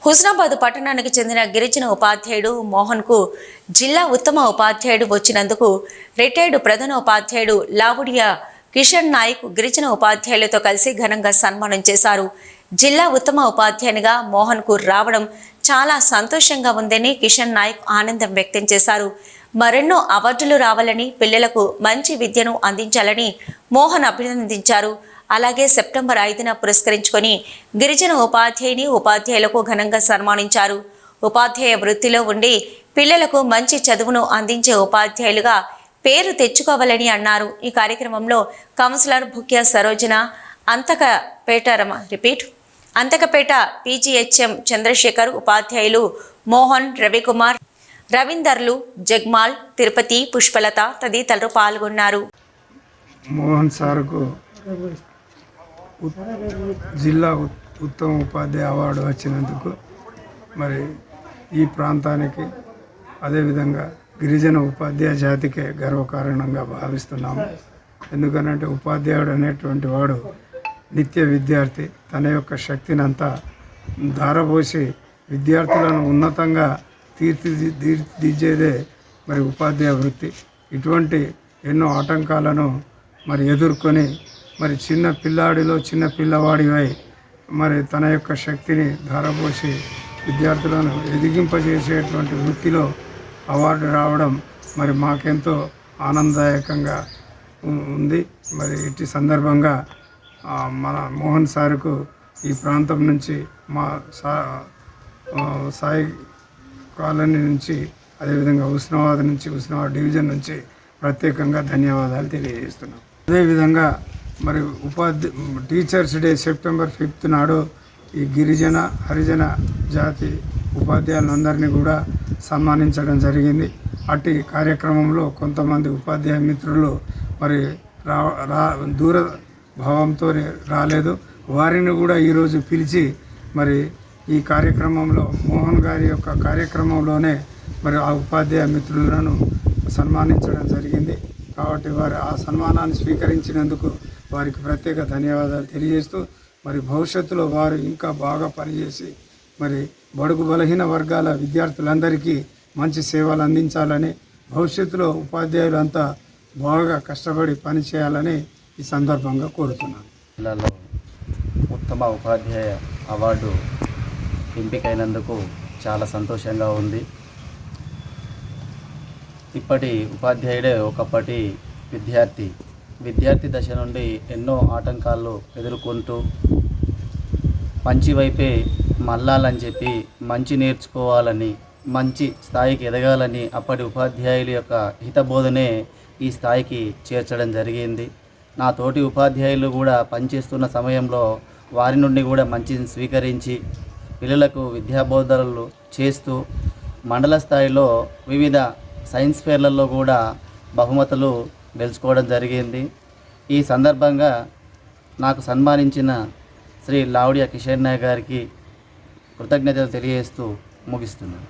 హుస్నాబాద్ పట్టణానికి చెందిన గిరిజన ఉపాధ్యాయుడు మోహన్కు జిల్లా ఉత్తమ ఉపాధ్యాయుడు వచ్చినందుకు రిటైర్డ్ ప్రధాన ఉపాధ్యాయుడు లావుడియా కిషన్ నాయక్ గిరిజన ఉపాధ్యాయులతో కలిసి ఘనంగా సన్మానం చేశారు. జిల్లా ఉత్తమ ఉపాధ్యాయునిగా మోహన్కు రావడం చాలా సంతోషంగా ఉందని కిషన్ నాయక్ ఆనందం వ్యక్తం చేశారు. మరెన్నో అవార్డులు రావాలని, పిల్లలకు మంచి విద్యను అందించాలని మోహన్ అభినందించారు. అలాగే సెప్టెంబర్ 5న పురస్కరించుకొని గిరిజన ఉపాధ్యాయులకు ఘనంగా సన్మానించారు. ఉపాధ్యాయ వృత్తిలో ఉండి పిల్లలకు మంచి చదువును అందించే ఉపాధ్యాయులుగా పేరు తెచ్చుకోవాలని అన్నారు. ఈ కార్యక్రమంలో కౌన్సిలర్ భుక్య సరోజన, అంతకపేట పీజీహెచ్ఎం చంద్రశేఖర్, ఉపాధ్యాయులు మోహన్, రవికుమార్, రవీందర్లు, జగ్మాల్, తిరుపతి, పుష్పలత తదితరులు పాల్గొన్నారు. మోహన్ సార్కు జిల్లా ఉత్తమ ఉపాధ్యాయ అవార్డు వచ్చినందుకు మరి ఈ ప్రాంతానికి అదేవిధంగా గిరిజన ఉపాధ్యాయ జాతికే గర్వకారణంగా భావిస్తున్నాము. ఎందుకనంటే ఉపాధ్యాయుడు అనేటువంటి వాడు నిత్య విద్యార్థి తన యొక్క శక్తిని అంతా ధారపోసి విద్యార్థులను ఉన్నతంగా తీర్చిదిద్దేదే మరి ఉపాధ్యాయ వృత్తి. ఇటువంటి ఎన్నో ఆటంకాలను మరి ఎదుర్కొని మరి చిన్న పిల్లవాడివై మరి తన యొక్క శక్తిని ధారపోసి విద్యార్థులను ఎదిగింపజేసేటువంటి వృత్తిలో అవార్డు రావడం మరి మాకెంతో ఆనందదాయకంగా ఉంది. మరి ఇట్టి సందర్భంగా మన మోహన్ సార్కు ఈ ప్రాంతం నుంచి మా సాయి కాలనీ నుంచి అదేవిధంగా హుస్నాబాద్ డివిజన్ నుంచి ప్రత్యేకంగా ధన్యవాదాలు తెలియజేస్తున్నాం. అదేవిధంగా మరి టీచర్స్ డే సెప్టెంబర్ 5th నాడు ఈ గిరిజన హరిజన జాతి ఉపాధ్యాయులందరినీ కూడా సన్మానించడం జరిగింది. అట్టి కార్యక్రమంలో కొంతమంది ఉపాధ్యాయ మిత్రులు మరి దూర భావంతో రాలేదు. వారిని కూడా ఈరోజు పిలిచి మరి ఈ కార్యక్రమంలో మోహన్ గారి యొక్క కార్యక్రమంలోనే మరి ఆ ఉపాధ్యాయ మిత్రులను సన్మానించడం జరిగింది. కాబట్టి వారు ఆ సన్మానాన్ని స్వీకరించినందుకు వారికి ప్రత్యేక ధన్యవాదాలు తెలియజేస్తూ మరి భవిష్యత్తులో వారు ఇంకా బాగా పనిచేసి మరి బడుగు బలహీన వర్గాల విద్యార్థులందరికీ మంచి సేవలు అందించాలని, భవిష్యత్తులో ఉపాధ్యాయులు అంతా బాగా కష్టపడి పనిచేయాలని ఈ సందర్భంగా కోరుతున్నాను. జిల్లాలో ఉత్తమ ఉపాధ్యాయ అవార్డు ఎంపికైనందుకు చాలా సంతోషంగా ఉంది. ఇప్పటి ఉపాధ్యాయుడే ఒకప్పటి విద్యార్థి దశ నుండి ఎన్నో ఆటంకాలు ఎదుర్కొంటూ మంచి వైపే మళ్ళాలని చెప్పి మంచి నేర్చుకోవాలని, మంచి స్థాయికి ఎదగాలని అప్పటి ఉపాధ్యాయుల యొక్క హితబోధనే ఈ స్థాయికి చేర్చడం జరిగింది. నా తోటి ఉపాధ్యాయులు కూడా పనిచేస్తున్న సమయంలో వారి నుండి కూడా మంచిని స్వీకరించి పిల్లలకు విద్యాబోధనలు చేస్తూ మండల స్థాయిలో వివిధ సైన్స్ ఫేర్లలో కూడా బహుమతులు గెలుచుకోవడం జరిగింది. ఈ సందర్భంగా నాకు సన్మానించిన శ్రీ లావుడియా కిషన్ నాయక్ గారికి కృతజ్ఞతలు తెలియజేస్తూ ముగిస్తున్నాను.